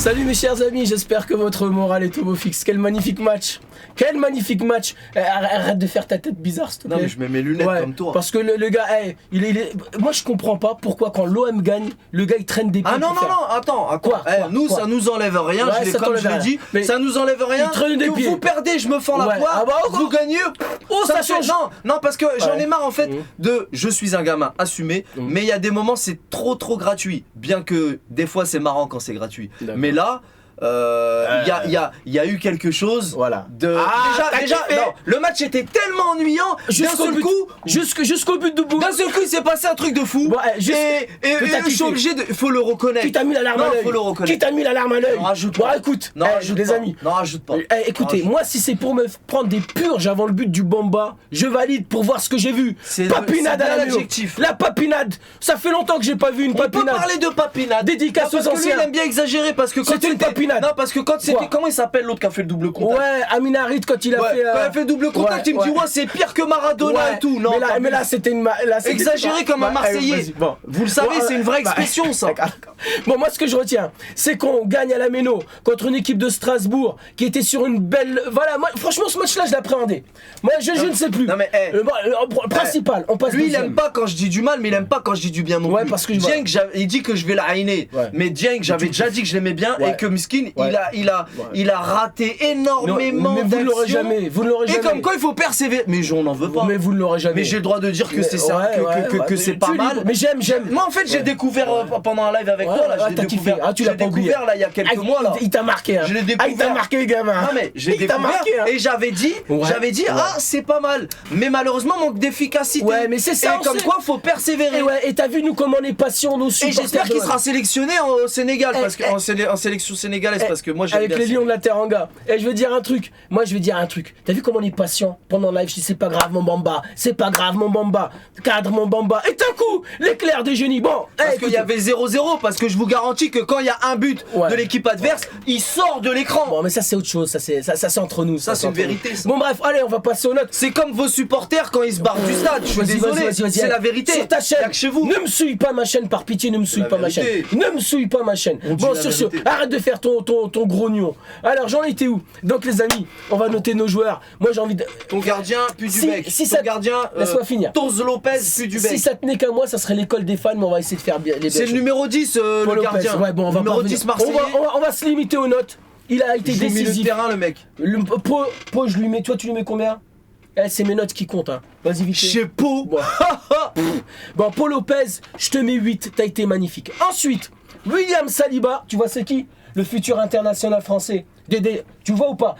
Salut mes chers amis, j'espère que votre moral est au beau fixe. Quel magnifique match. Quel magnifique match. Arrête de faire ta tête bizarre s'il te plaît. Non mais je mets mes lunettes comme toi. Parce que le gars, moi je comprends pas pourquoi quand l'OM gagne, le gars il traîne des pieds. Ah non, attends. Quoi ça nous enlève rien, Ouais, comme je l'ai dit, ça nous enlève rien. Il traîne des pieds. Vous perdez, je me fends la poire, vous gagnez. Ça change. Non, parce que j'en ai marre en fait de je suis un gamin assumé, mais il y a des moments c'est trop gratuit. Bien que des fois c'est marrant quand c'est gratuit. Mais là, il y a eu quelque chose de déjà non, le match était tellement ennuyant jusqu'au but de Boum. D'un seul coup il s'est passé un truc de fou et je suis obligé de faut le reconnaître. Qui t'a mis la larme à l'œil? Faut le reconnaître. Qui t'a mis la larme à l'œil? Rajoute pas. Écoute, rajoute les pas. amis. Non, rajoute pas. Écoutez, moi si c'est pour me prendre des purges avant le but du Bamba, je valide pour voir ce que j'ai vu. Papinade à l'adjectif. La papinade. Ça fait longtemps que j'ai pas vu une papinade. On peut parler de papinade. Dédicace aux anciens. Parce que lui il aime bien exagérer parce que quand c'était une papinade. Non, parce que quand c'était. Comment il s'appelle l'autre qui a fait le double contact? Ouais, Amin Harit quand il a fait. Quand il a fait le double contact, il me dit, ouais, c'est pire que Maradona et tout. Non, mais là, c'était une. Exagéré comme un Marseillais. Bon. Vous le savez, c'est une vraie expression, ça. Bon, moi, ce que je retiens, c'est qu'on gagne à la Méno contre une équipe de Strasbourg qui était sur une belle. Voilà, moi, franchement, ce match-là, je l'appréhendais. Moi, je ne sais plus. Non, mais. Principal, on passe. Lui, il aime pas quand je dis du mal, mais il aime pas quand je dis du bien non plus. Parce que Dieng, il dit que je vais la hainer. Mais Dieng, j'avais déjà dit que je l'aimais bien et que Miskin, il a raté énormément d'actions. Mais vous ne l'aurez jamais. Et comme quoi il faut persévérer. Mais on n'en veut pas. Mais vous ne l'aurez jamais. Mais j'ai le droit de dire que c'est ça, que c'est pas mal. Mais j'aime. Moi en fait j'ai découvert pendant un live avec toi là. T'as kiffé. Tu l'as pas oublié. Là il y a quelques mois là. Il t'a marqué. Je l'ai découvert. Il t'a marqué gamin. Non mais j'ai découvert et j'avais dit c'est pas mal. Mais malheureusement manque d'efficacité. Ouais mais c'est ça. Et comme quoi faut persévérer. Et t'as vu nous comment on est patient nos supporters. Et j'espère qu'il sera sélectionné au Sénégal parce que en sélection sénégalaise parce que moi j'aime bien. Avec les Lions de la Teranga. Et je veux dire un truc. Moi je veux dire un truc. T'as vu comment on est patient pendant le live? Je dis c'est pas grave mon Bamba. C'est pas grave mon Bamba. Cadre mon Bamba. Et d'un coup l'éclair de génie. Bon. Parce qu'il y avait 0-0 parce que je vous garantis que quand il y a un but de l'équipe adverse, il sort de l'écran. Bon mais ça c'est autre chose. Ça c'est entre nous. Ça c'est une vérité. Ça. Bon bref allez on va passer aux notes. C'est comme vos supporters quand ils se barrent du stade. Je suis désolé. C'est la vérité. Sur ta chaîne. Chez vous. Ne me souille pas ma chaîne par pitié. Ne me souille pas ma chaîne. Ne me souille pas ma chaîne. Bon sur ce arrête de faire ton grognon. Alors j'en étais où? Donc les amis, on va noter nos joueurs. Moi j'ai envie de. Ton gardien pue du bec. Ton gardien. Laisse-moi finir. Toz Lopez pue du bec. Si ça tenait qu'à moi, ça serait l'école des fans, mais on va essayer de faire bien les. C'est le numéro 10 le gardien. Ouais bon on va numéro 10 Marseillais. On va se limiter aux notes. Il a été décisif. Milieu de terrain le mec. Pau je lui mets. Toi tu lui mets combien? C'est mes notes qui comptent hein. Vas-y vite. Chez Pau. Bon Pau Lopez, je te mets 8, t'as été magnifique. Ensuite, William Saliba, tu vois c'est qui? Le futur international français. Dédé, tu vois ou pas?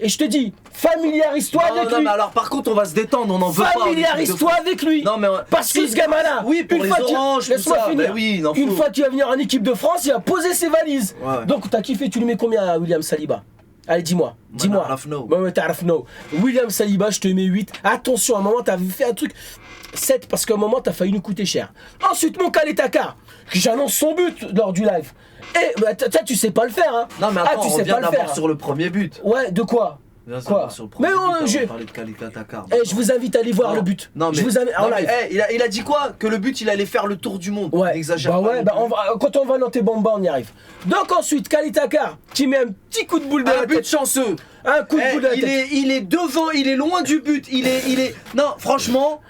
Et je te dis, familiarise-toi avec lui. Non mais alors par contre on va se détendre, on en veut pas. Familiarise-toi avec lui. Non mais parce que ce gamin-là, oui, pour les oranges, laisse-moi finir. Bah oui, une fois qu'il va venir en équipe de France, il va poser ses valises. Donc t'as kiffé, tu lui mets combien à William Saliba? Allez dis-moi. William Saliba, je te mets 8. Attention, à un moment t'as fait un truc 7 parce qu'à un moment t'as failli nous coûter cher. Ensuite mon Takar, j'annonce son but lors du live. Et bah, tu sais pas le faire hein. Non mais attends, tu sais pas le faire sur le premier but. Ouais, de quoi? Quoi? Mais je vous invite à aller voir le but. Non mais je vous invite en live. Il a dit quoi? Que le but il allait faire le tour du monde. Ouais. Exagère pas. Quand on va dans tes Bamba on y arrive. Donc ensuite Takar qui met un petit coup de boule de la tête. Un but chanceux. Un coup de boule de la tête. Il est devant, il est loin du but. Il est. Non franchement.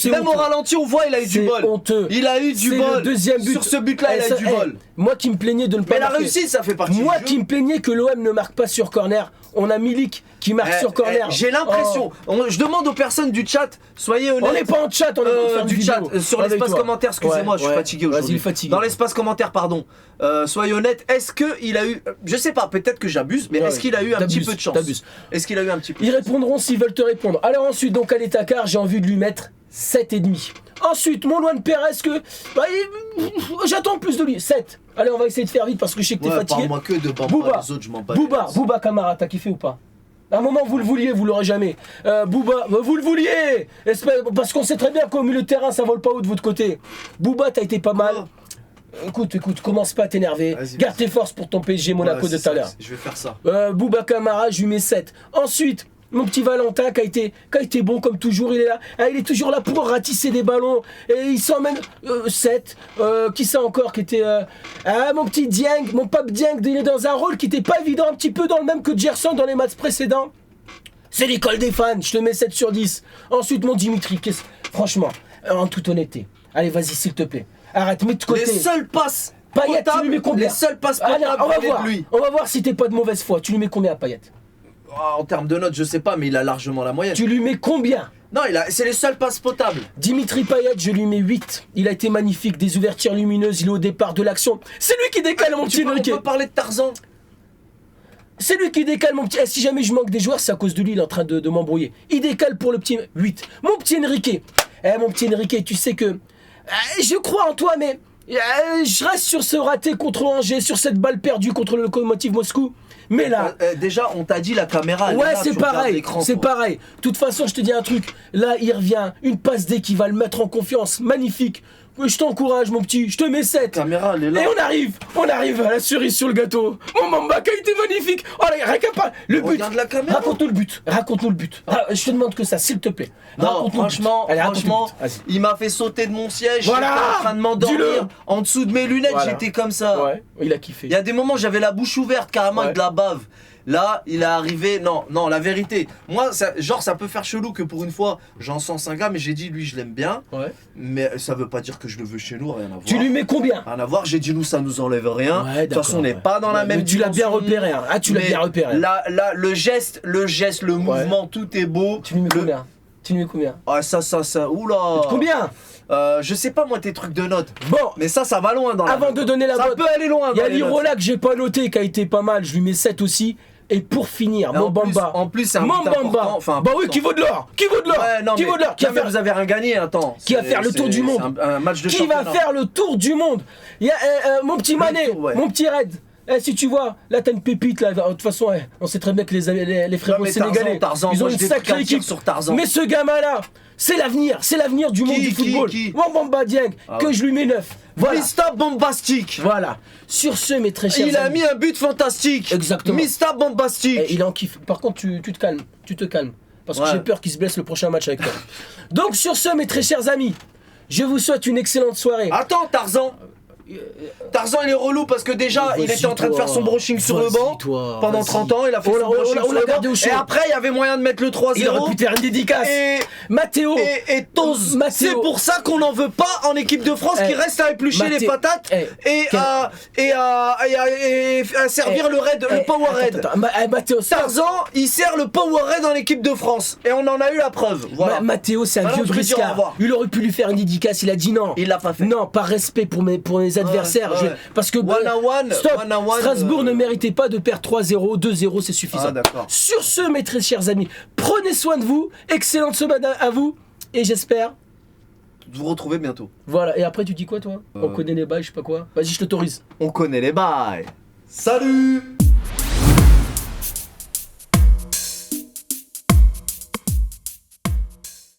Même au ralenti on voit il a eu du bol. Honteux. Il a eu du bol. Le deuxième but. Sur ce but là il a eu du bol. Moi qui me plaignais de ne pas. Mais la réussite ça fait partie. Moi qui me plaignais que l'OM ne marque pas sur corner. On a Milik qui marque sur corner. J'ai l'impression. Je demande aux personnes du chat, soyez honnêtes. On n'est pas en chat, on est en train de du chat. Sur l'espace commentaire, excusez-moi, je suis fatigué aujourd'hui. Dans l'espace commentaire, pardon. Soyez honnêtes, est-ce qu'il a eu. Je sais pas, peut-être que j'abuse, mais est-ce qu'il a eu un petit peu de chance? Est-ce qu'il a eu un petit peu de chance? Ils répondront s'ils veulent te répondre. Alors ensuite, donc Takar, j'ai envie de lui mettre 7,5. Ensuite, mon Luan Perez, j'attends plus de lui. 7. Allez, on va essayer de faire vite parce que je sais que t'es fatigué. Parle-moi que de Bamba, les autres, je m'en bats. Bouba Camara, t'as kiffé ou pas? À un moment, vous le vouliez, vous l'aurez jamais. Bouba, vous le vouliez. Parce qu'on sait très bien qu'au milieu de terrain, ça vole pas haut de votre côté. Bouba, t'as été pas mal. Écoute, commence pas à t'énerver. Garde tes forces pour ton PSG Monaco de tout à l'heure. Je vais faire ça. Bouba Camara, je lui mets 7. Ensuite, Mon petit Valentin qui a été bon comme toujours, il est là. Ah, il est toujours là pour ratisser des ballons. Et il s'emmène 7. Qui ça encore qui était... mon petit Dieng, mon Pape Dieng, il est dans un rôle qui n'était pas évident, un petit peu dans le même que Gerson dans les matchs précédents. C'est l'école des fans, je te mets 7 sur 10. Ensuite, mon Dimitri, franchement, en toute honnêteté. Allez, vas-y, s'il te plaît. Arrête, mets de côté. Les seules passes Payet, tu lui mets combien? Les seules passes potables, on va voir si t'es pas de mauvaise foi. Tu lui mets combien, Payet? En termes de notes, je sais pas, mais il a largement la moyenne. Tu lui mets combien? Non, c'est les seules passes potables. Dimitri Payet, je lui mets 8. Il a été magnifique, des ouvertures lumineuses, il est au départ de l'action. C'est lui qui décale, mon petit Enrique. On peut parler de Tarzan. C'est lui qui décale, mon petit... si jamais je manque des joueurs, c'est à cause de lui, il est en train de m'embrouiller. Il décale pour le petit 8. Mon petit Enrique. Mon petit Enrique, tu sais que... je crois en toi, mais... je reste sur ce raté contre Angers, sur cette balle perdue contre le Lokomotiv Moscou. Mais là... déjà, on t'a dit la caméra... Ouais, là, c'est pareil, c'est pareil. De toute façon, je te dis un truc. Là, il revient. Une passe D qui va le mettre en confiance. Magnifique. Je t'encourage, mon petit. Je te mets 7. Caméra, elle est là. Et on arrive à la cerise sur le gâteau. Mon Mamba qui a été magnifique. Oh là, rien qu'à pas. Le but. Regarde la caméra. Raconte-nous le but. Raconte-nous le but. Je te demande que ça, s'il te plaît. Non, franchement, il m'a fait sauter de mon siège. Voilà. J'étais en train de m'endormir. En dessous de mes lunettes, Voilà. j'étais comme ça. Ouais, il a kiffé. Il y a des moments, j'avais la bouche ouverte, carrément, avec de la bave. Là, il est arrivé. Non, la vérité. Moi, ça peut faire chelou que pour une fois, j'en sens un gars, mais j'ai dit, lui, je l'aime bien. Ouais. Mais ça veut pas dire que je le veux chez nous, rien à voir. Tu lui mets combien? Rien à voir, j'ai dit, nous, ça nous enlève rien. Ouais, de toute façon, on n'est pas dans la même mais tu l'as bien dimension. repéré. Hein. Ah, tu l'as bien repéré. Là, le geste, le mouvement, tout est beau. Tu lui mets combien? Tu lui mets combien? Ah, ça. Oula. Combien? Je sais pas moi tes trucs de notes. Bon, mais ça va loin dans avant de donner la ça note, peut aller loin. il y a l'Irola que j'ai pas noté qui a été pas mal, je lui mets 7 aussi. Et pour finir, mon Bamba. En plus, c'est un mon but Bamba. Enfin, bah oui, qui vaut de l'or. Qui vaut de l'or. Ouais, non, qui vaut de l'or. Vous avez rien gagné, attends. Qui va faire le tour du monde. Un match de qui va faire le tour du monde. Il y a mon petit Mané, mon petit Red. Si tu vois, là t'as une pépite là. De toute façon, on sait très bien que les frérots sénégalais, ils ont une sacrée équipe. Sur Tarzan. Mais ce gamin là, c'est l'avenir du monde du football. Mon Bamba Dieng, que je lui mets 9. Voilà. Mr Bombastic. Voilà. Sur ce, mes très chers amis, a mis un but fantastique. Exactement. Mr Bombastic. Et il en kiffe. Par contre, tu te calmes. Tu te calmes. Parce que j'ai peur qu'il se blesse le prochain match avec toi. Donc, sur ce, mes très chers amis, je vous souhaite une excellente soirée. Attends, Tarzan. Tarzan il est relou parce que déjà il était en train de faire son brushing sur le banc pendant 30 ans, il a fait son brushing sur le banc et après il y avait moyen de mettre le 3-0. Il aurait pu faire une dédicace. Et Mathéo et Toz, c'est pour ça qu'on n'en veut pas en équipe de France qui reste à éplucher les patates et à servir le raid, le power raid. Mathéo, Tarzan il sert le power raid en équipe de France et on en a eu la preuve. Voilà. Mathéo c'est un vieux briscard. Il aurait pu lui faire une dédicace, il a dit non. Il l'a pas fait. Non, par respect pour mes adversaires. Parce que Strasbourg ne méritait pas de perdre 3-0, 2-0, c'est suffisant. Sur ce, mes très chers amis, prenez soin de vous, excellente semaine à vous, et j'espère vous retrouver bientôt. Voilà, et après tu dis quoi toi? On connaît les bails, je sais pas quoi. Vas-y, je t'autorise. On connaît les bails. Salut.